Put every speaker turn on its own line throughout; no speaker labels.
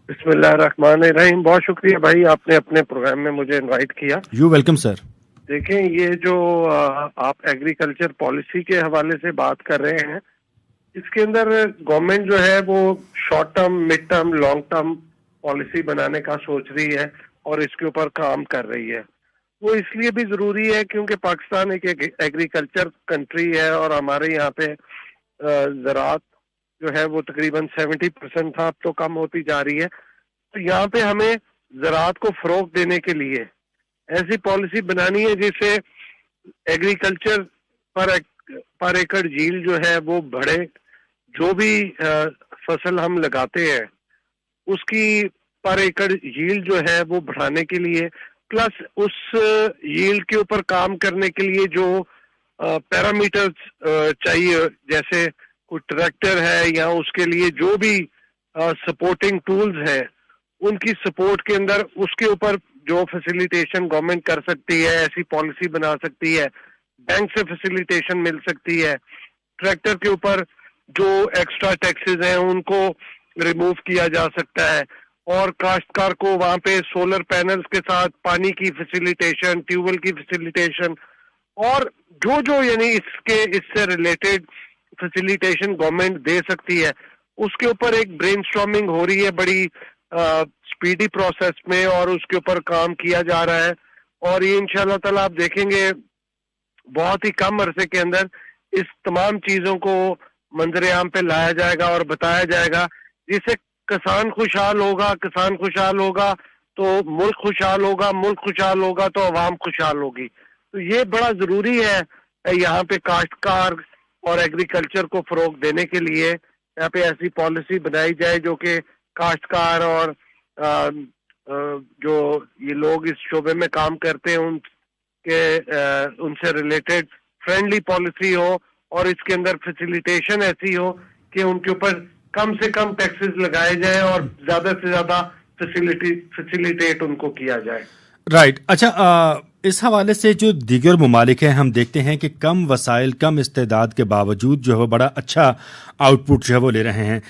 بسم اللہ الرحمن الرحیم. بہت شکریہ بھائی, آپ نے اپنے پروگرام میں مجھے انوائٹ کیا.
You welcome sir.
دیکھیں, یہ جو آپ ایگریکلچر پالیسی کے حوالے سے بات کر رہے ہیں, اس کے اندر گورنمنٹ جو ہے وہ short term, mid term, long term policy بنانے کا سوچ رہی ہے اور اس کے اوپر کام کر رہی ہے. وہ اس لیے بھی ضروری ہے کیونکہ پاکستان ایک ایگریکلچر کنٹری ہے اور ہمارے یہاں پہ زراعت جو ہے وہ تقریباً 70% تھا, اب تو کم ہوتی جا رہی ہے. تو یہاں پہ ہمیں زراعت کو فروغ دینے کے لیے ایسی پالیسی بنانی ہے جس سے ایگریکلچر پر ایکڑ جیل جو ہے وہ بڑھے. جو بھی فصل ہم لگاتے ہیں اس کی پر ایکڑ ییل جو ہے وہ بڑھانے کے لیے, پلس اس ییل کے اوپر کام کرنے کے لیے جو پیرامیٹرز چاہیے, جیسے کوئی ٹریکٹر ہے یا اس کے لیے جو بھی سپورٹنگ ٹولز ہیں, ان کی سپورٹ کے اندر اس کے اوپر جو فیسیلیٹیشن گورنمنٹ کر سکتی ہے, ایسی پالیسی بنا سکتی ہے. بینک سے فیسیلیٹیشن مل سکتی ہے. ٹریکٹر کے اوپر جو ایکسٹرا ٹیکسز ہیں ان کو ریموو کیا جا سکتا ہے, اور کاشتکار کو وہاں پہ سولر پینلز کے ساتھ پانی کی فیسیلیٹیشن, ٹیوب ویل کی فیسیلیٹیشن, اور جو یعنی اس سے ریلیٹڈ فیسیلیٹیشن گورنمنٹ دے سکتی ہے, اس کے اوپر ایک برین اسٹارمنگ ہو رہی ہے بڑی سپیڈی پروسیس میں, اور اس کے اوپر کام کیا جا رہا ہے. اور یہ انشاءاللہ تعالی آپ دیکھیں گے بہت ہی کم عرصے کے اندر اس تمام چیزوں کو منظر عام پہ لایا جائے گا اور بتایا جائے گا, جس سے کسان خوشحال ہوگا. کسان خوشحال ہوگا تو ملک خوشحال ہوگا, ملک خوشحال ہوگا تو عوام خوشحال ہوگی. تو یہ بڑا ضروری ہے یہاں پہ کاشتکار اور ایگریکلچر کو فروغ دینے کے لیے یہاں پہ ایسی پالیسی بنائی جائے جو کہ کاشتکار اور جو یہ لوگ اس شعبے میں کام کرتے ہیں ان سے ریلیٹڈ فرینڈلی پالیسی ہو, اور اس کے اندر فیسیلیٹیشن ایسی ہو کہ ان کے اوپر کم سے کم ٹیکسز لگائے جائیں اور زیادہ سے زیادہ فیسیلیٹیٹ ان کو کیا جائے.
رائٹ. اچھا, اس حوالے سے جو دیگر ممالک ہیں ہم دیکھتے ہیں کہ کم وسائل, کم استعداد کے باوجود جو ہے وہ بڑا اچھا آؤٹ پٹ جو ہے وہ لے رہے ہیں.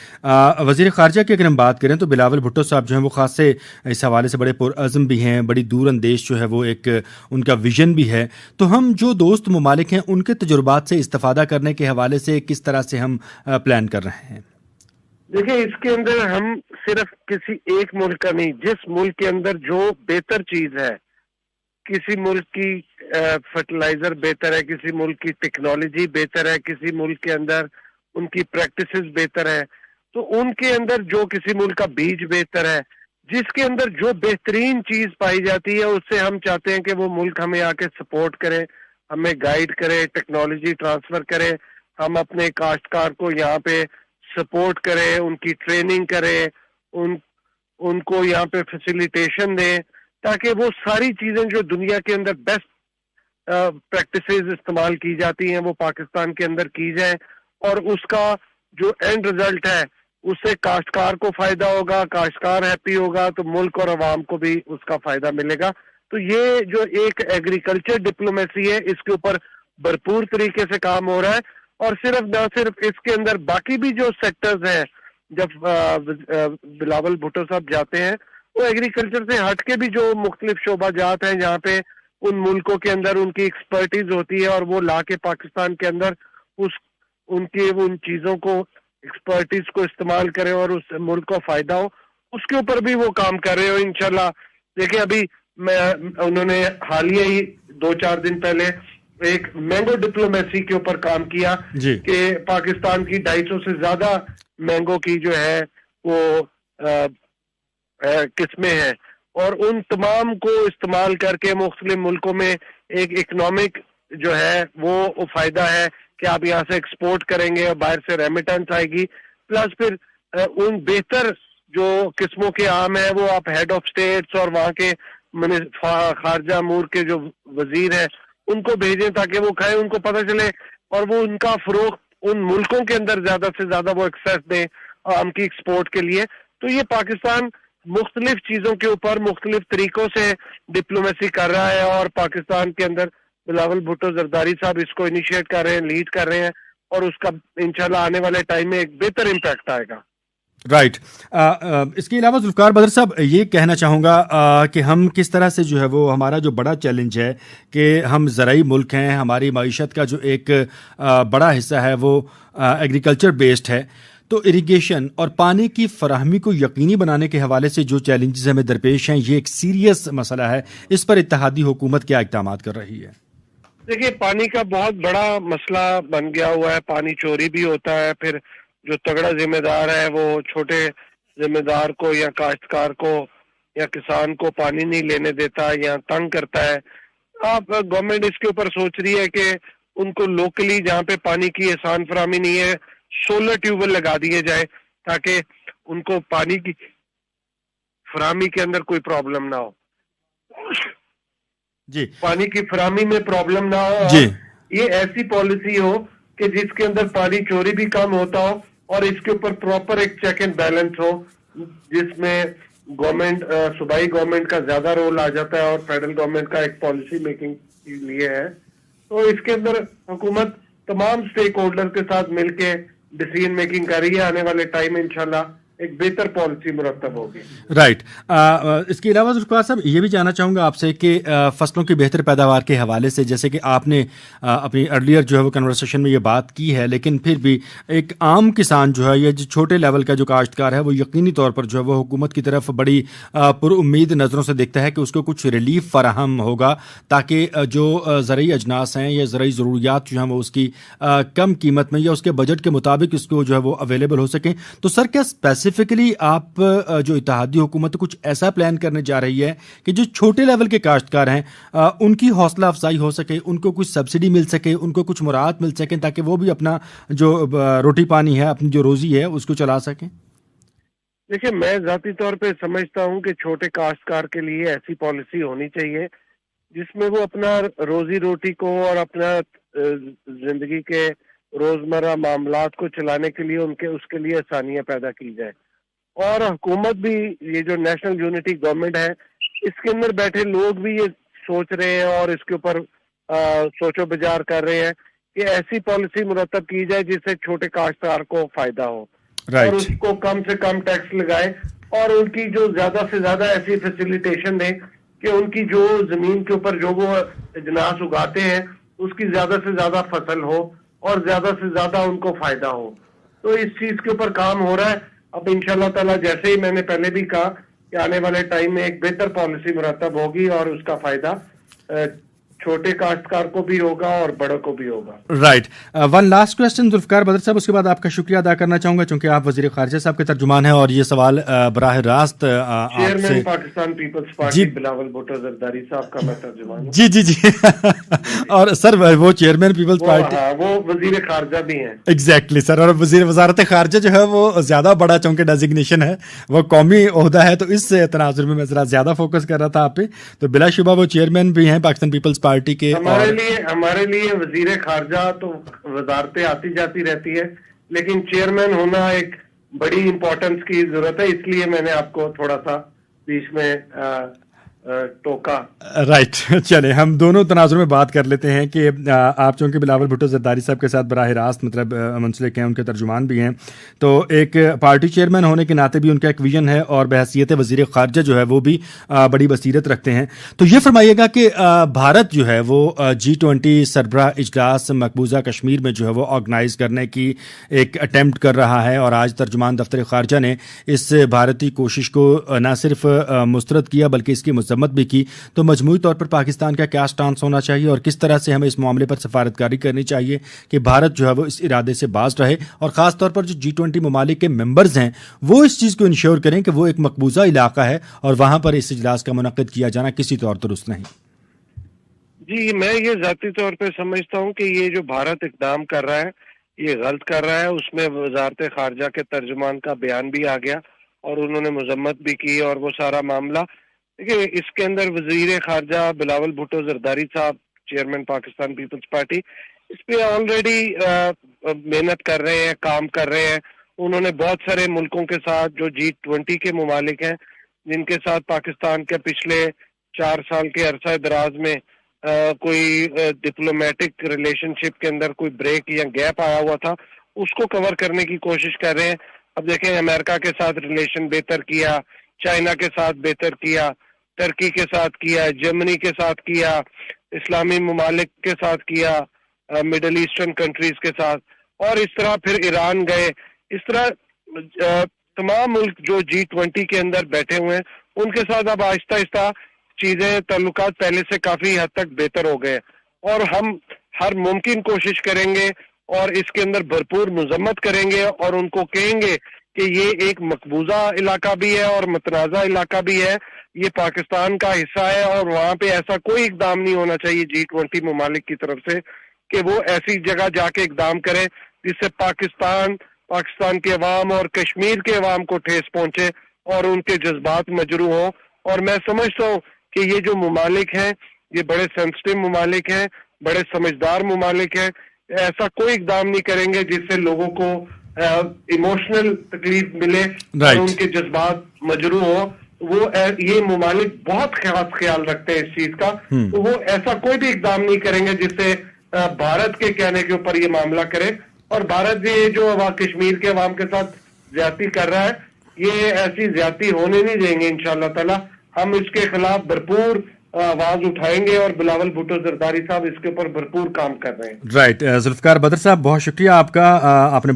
وزیر خارجہ کی اگر ہم بات کریں تو بلاول بھٹو صاحب جو ہیں وہ خاص سے اس حوالے سے بڑے پرعزم بھی ہیں, بڑی دور اندیش جو ہے وہ ایک ان کا ویژن بھی ہے. تو ہم جو دوست ممالک ہیں ان کے تجربات سے استفادہ کرنے کے حوالے سے کس طرح سے ہم پلان کر رہے ہیں؟
دیکھیں, اس کے اندر ہم صرف کسی ایک ملک کا نہیں, جس ملک کے اندر جو بہتر چیز ہے, کسی ملک کی فرٹیلائزر بہتر ہے, کسی ملک کی ٹیکنالوجی بہتر ہے, کسی ملک کے اندر ان کی پریکٹسز بہتر ہے, تو ان کے اندر جو کسی ملک کا بیج بہتر ہے, جس کے اندر جو بہترین چیز پائی جاتی ہے, اس سے ہم چاہتے ہیں کہ وہ ملک ہمیں آ کے سپورٹ کرے, ہمیں گائیڈ کرے, ٹیکنالوجی ٹرانسفر کرے, ہم اپنے کاشتکار کو یہاں پہ سپورٹ کرے, ان کی ٹریننگ کرے, ان کو یہاں پہ فیسیلیٹیشن دیں, تاکہ وہ ساری چیزیں جو دنیا کے اندر بیسٹ پریکٹسز استعمال کی جاتی ہیں وہ پاکستان کے اندر کی جائیں, اور اس کا جو اینڈ رزلٹ ہے اس سے کاشتکار کو فائدہ ہوگا, کاشتکار ہیپی ہوگا تو ملک اور عوام کو بھی اس کا فائدہ ملے گا. تو یہ جو ایک ایگریکلچر ڈپلومیسی ہے, اس کے اوپر بھرپور طریقے سے کام ہو رہا ہے. اور نہ صرف اس کے اندر باقی بھی جو سیکٹرز ہیں, جب بلاول بھٹو صاحب جاتے ہیں وہ ایگریکلچر سے ہٹ کے بھی جو مختلف شعبہ جات ہیں جہاں پہ ان ملکوں کے اندر ان کی ایکسپرٹیز ہوتی ہے, اور وہ لا کے پاکستان کے اندر ان چیزوں کو, ایکسپرٹیز کو استعمال کرے اور اس ملک کو فائدہ ہو, اس کے اوپر بھی وہ کام کر رہے ہو انشاءاللہ. دیکھیں, ابھی انہوں نے حالیہ ہی 2-4 دن پہلے ایک مینگو ڈپلومیسی کے اوپر کام کیا کہ پاکستان کی 250 سے زیادہ مینگو کی جو ہے وہ قسمیں ہیں, اور ان تمام کو استعمال کر کے مختلف ملکوں میں ایک اکنامک جو ہے وہ فائدہ ہے کہ آپ یہاں سے ایکسپورٹ کریں گے اور باہر سے ریمیٹنس آئے گی, پلس پھر ان بہتر جو قسموں کے آم ہیں وہ آپ ہیڈ آف اسٹیٹس اور وہاں کے خارجہ امور کے جو وزیر ہیں ان کو بھیجیں تاکہ وہ کھائیں, ان کو پتہ چلے, اور وہ ان کا فروغ ان ملکوں کے اندر زیادہ سے زیادہ وہ ایکسیس دیں آم کی ایکسپورٹ کے لیے. تو یہ پاکستان مختلف چیزوں کے اوپر مختلف طریقوں سے ڈپلومیسی کر رہا ہے, اور پاکستان کے اندر بلاول بھٹو زرداری صاحب اس کو انیشیٹ کر رہے ہیں, لیڈ کر رہے ہیں, اور اس کا انشاءاللہ آنے والے ٹائم میں ایک بہتر امپیکٹ آئے گا.
رائٹ. اس کے علاوہ ذوالفقار بدر صاحب یہ کہنا چاہوں گا کہ ہم کس طرح سے جو ہے وہ ہمارا جو بڑا چیلنج ہے کہ ہم زرعی ملک ہیں, ہماری معیشت کا جو ایک بڑا حصہ ہے وہ ایگریکلچر بیسڈ ہے, تو اریگیشن اور پانی کی فراہمی کو یقینی بنانے کے حوالے سے جو چیلنجز ہمیں درپیش ہیں, یہ ایک سیریس مسئلہ ہے. اس پر اتحادی حکومت کیا اقدامات کر رہی ہے؟
دیکھیے, پانی کا بہت بڑا مسئلہ بن گیا ہوا ہے. پانی چوری بھی ہوتا ہے, پھر جو تگڑا ذمہ دار ہے وہ چھوٹے ذمہ دار کو یا کاشتکار کو یا کسان کو پانی نہیں لینے دیتا یا تنگ کرتا ہے. اب گورنمنٹ اس کے اوپر سوچ رہی ہے کہ ان کو لوکلی جہاں پہ پانی کی آسان فراہمی نہیں ہے سولر ٹیوبویل لگا دیے جائے تاکہ ان کو پانی کی فراہمی کے اندر کوئی پرابلم نہ ہو.
جی,
پانی کی فراہمی میں پرابلم نہ ہو.
جی,
یہ ایسی پالیسی ہو کہ جس کے اندر پانی چوری بھی کم ہوتا ہو اور اس کے اوپر پراپر ایک چیک اینڈ بیلنس ہو, جس میں گورنمنٹ صوبائی گورنمنٹ کا زیادہ رول آ جاتا ہے اور فیڈرل گورنمنٹ کا ایک پالیسی میکنگ کے لیے ہے. تو اس کے اندر حکومت تمام سٹیک ہولڈر کے ساتھ مل کے ڈیسیژن میکنگ کر رہی ہے. آنے والے ٹائم میں انشاءاللہ ایک بہتر پالیسی مرتب ہوگی.
رائٹ. اس کے علاوہ ذوالفقار صاحب یہ بھی جاننا چاہوں گا آپ سے کہ فصلوں کی بہتر پیداوار کے حوالے سے, جیسے کہ آپ نے اپنی ارلیئر جو ہے وہ کنورسیشن میں یہ بات کی ہے, لیکن پھر بھی ایک عام کسان جو ہے یا جو چھوٹے لیول کا جو کاشتکار ہے وہ یقینی طور پر جو ہے وہ حکومت کی طرف بڑی پر امید نظروں سے دیکھتا ہے کہ اس کو کچھ ریلیف فراہم ہوگا تاکہ جو زرعی اجناس ہیں یا زرعی ضروریات جو ہیں وہ اس کی کم قیمت میں یا اس کے بجٹ کے مطابق اس کو جو ہے وہ اویلیبل ہو سکیں. تو سر کیا اسپیسیفکلی آپ جو اتحادی حکومت کچھ ایسا پلان کرنے جا رہی ہے کہ جو چھوٹے لیول کے کاشتکار ہیں ان کی حوصلہ افزائی ہو سکے, ان کو کچھ سبسڈی مل سکے, ان کو کچھ مراعات مل سکیں تاکہ وہ بھی اپنا جو روٹی پانی ہے, اپنی جو روزی ہے اس کو چلا سکیں؟
دیکھیے, میں ذاتی طور پہ سمجھتا ہوں کہ چھوٹے کاشتکار کے لیے ایسی پالیسی ہونی چاہیے جس میں وہ اپنا روزی روٹی کو اور اپنا زندگی کے روزمرہ معاملات کو چلانے کے لیے اس کے لیے آسانیاں پیدا کی جائے. اور حکومت بھی, یہ جو نیشنل یونٹی گورنمنٹ ہے اس کے اندر بیٹھے لوگ بھی یہ سوچ رہے ہیں اور اس کے اوپر سوچ و بچار کر رہے ہیں کہ ایسی پالیسی مرتب کی جائے جس سے چھوٹے کاشتکار کو فائدہ ہو, اور اس کو کم سے کم ٹیکس لگائے اور ان کی جو زیادہ سے زیادہ ایسی فیسیلیٹیشن دیں کہ ان کی جو زمین کے اوپر جو وہ اجناس اگاتے ہیں اس کی زیادہ سے زیادہ فصل ہو اور زیادہ سے زیادہ ان کو فائدہ ہو. تو اس چیز کے اوپر کام ہو رہا ہے. اب انشاءاللہ تعالیٰ جیسے ہی میں نے پہلے بھی کہا کہ آنے والے ٹائم میں ایک بہتر پالیسی مرتب ہوگی اور اس کا فائدہ چھوٹے کاشتکار کو بھی ہوگا اور بڑوں کو بھی ہوگا.
Right. One last question Zulfiqar Badr Sahab, اس کے بعد آپ کا شکریہ ادا کرنا چاہوں گا چونکہ آپ وزیر خارجہ صاحب کے ترجمان ہیں اور یہ سوال براہ راست
چیئرمین پاکستان پیپلز پارٹی بلاول بھٹو زرداری صاحب کا میں ترجمان ہوں.
جی جی جی اور سر وہ چیئرمین پیپلز پارٹی,
وہ وزیر خارجہ بھی ہیں.
ایگزیکٹلی سر, اور وزارت خارجہ جو ہے وہ زیادہ بڑا چونکہ ڈیزگنیشن ہے, وہ قومی عہدہ ہے, تو اس تناظر میں ذرا زیادہ فوکس کر رہا تھا آپ پہ. تو بلا شبہ وہ چیئرمین بھی ہیں پاکستان پیپلز پارٹی کے.
ہمارے لیے وزیر خارجہ تو وزارتیں آتی جاتی رہتی ہے, لیکن چیئرمین ہونا ایک بڑی امپورٹنس کی ضرورت ہے, اس لیے میں نے آپ کو تھوڑا سا بیچ میں ٹوکا.
رائٹ. چلے ہم دونوں تناظر میں بات کر لیتے ہیں کہ آپ چونکہ بلاول بھٹو زرداری صاحب کے ساتھ براہ راست مطلب منسلک ہیں, ان کے ترجمان بھی ہیں, تو ایک پارٹی چیئرمین ہونے کے ناطے بھی ان کا ایک ویژن ہے اور بحیثیت وزیر خارجہ جو ہے وہ بھی بڑی بصیرت رکھتے ہیں. تو یہ فرمائیے گا کہ بھارت جو ہے وہ G20 سربراہ اجلاس مقبوضہ کشمیر میں جو ہے وہ آرگنائز کرنے کی ایک اٹیمپٹ کر رہا ہے, اور آج ترجمان دفتر خارجہ نے اس بھارتی کوشش کو نہ صرف مسترد کیا بلکہ اس کی مذمت بھی کی. تو مجموعی طور پر پاکستان کا کیا سٹانس ہونا چاہیے اور کس طرح سے ہمیں اس معاملے پر سفارتکاری کرنی چاہیے کہ بھارت جو ہے وہ اس ارادے سے باز رہے, اور خاص طور پر جو G20 ممالک کے ممبرز ہیں وہ اس چیز کو انشور کریں کہ وہ ایک مقبوضہ علاقہ ہے اور وہاں پر اس اجلاس کا منعقد کیا جانا کسی طور درست نہیں.
جی, میں یہ ذاتی طور پہ سمجھتا ہوں کہ یہ جو بھارت اقدام کر رہا ہے یہ غلط کر رہا ہے. اس میں وزارت خارجہ کے ترجمان کا بیان بھی آ گیا اور انہوں نے مذمت بھی کی اور وہ سارا معاملہ. دیکھیے, اس کے اندر وزیر خارجہ بلاول بھٹو زرداری صاحب چیئرمین پاکستان پیپلز پارٹی اس پہ آلریڈی محنت کر رہے ہیں, کام کر رہے ہیں. انہوں نے بہت سارے ملکوں کے ساتھ جو G20 کے ممالک ہیں جن کے ساتھ پاکستان کے پچھلے 4 سال کے عرصہ دراز میں کوئی ڈپلومیٹک ریلیشن شپ کے اندر کوئی بریک یا گیپ آیا ہوا تھا, اس کو کور کرنے کی کوشش کر رہے ہیں. اب دیکھیں امریکہ کے ساتھ ریلیشن بہتر کیا، چائنا کے ساتھ بہتر کیا، ترکی کے ساتھ کیا، جرمنی کے ساتھ کیا، اسلامی ممالک کے ساتھ کیا، مڈل ایسٹرن کنٹریز کے ساتھ، اور اس طرح پھر ایران گئے. اس طرح تمام ملک جو G20 کے اندر بیٹھے ہوئے ہیں ان کے ساتھ اب آہستہ آہستہ چیزیں، تعلقات پہلے سے کافی حد تک بہتر ہو گئے، اور ہم ہر ممکن کوشش کریں گے اور اس کے اندر بھرپور مذمت کریں گے اور ان کو کہیں گے کہ یہ ایک مقبوضہ علاقہ بھی ہے اور متنازع علاقہ بھی ہے، یہ پاکستان کا حصہ ہے، اور وہاں پہ ایسا کوئی اقدام نہیں ہونا چاہیے G20 ممالک کی طرف سے کہ وہ ایسی جگہ جا کے اقدام کرے جس سے پاکستان کے عوام اور کشمیر کے عوام کو ٹھیس پہنچے اور ان کے جذبات مجروح ہوں. اور میں سمجھتا ہوں کہ یہ جو ممالک ہیں یہ بڑے سینسٹیو ممالک ہیں، بڑے سمجھدار ممالک ہیں، ایسا کوئی اقدام نہیں کریں گے جس سے لوگوں کو ایموشنل تکلیف ملے اور ان کے جذبات مجروح ہوں. وہ یہ ممالک بہت خاص خیال رکھتے ہیں اس چیز کا، تو وہ ایسا کوئی بھی اقدام نہیں کریں گے جس سے بھارت کے کہنے کے اوپر یہ معاملہ کرے. اور بھارت یہ جو کشمیر کے عوام کے ساتھ زیادتی کر رہا ہے، یہ ایسی زیادتی ہونے نہیں دیں گے انشاءاللہ تعالی. ہم اس کے خلاف بھرپور آواز اٹھائیں گے اور بلاول بھٹو زرداری صاحب اس کے اوپر بھرپور کام کر رہے ہیں.
رائٹ. ذوالفقار بدر صاحب، بہت شکریہ آپ کا. آپ نے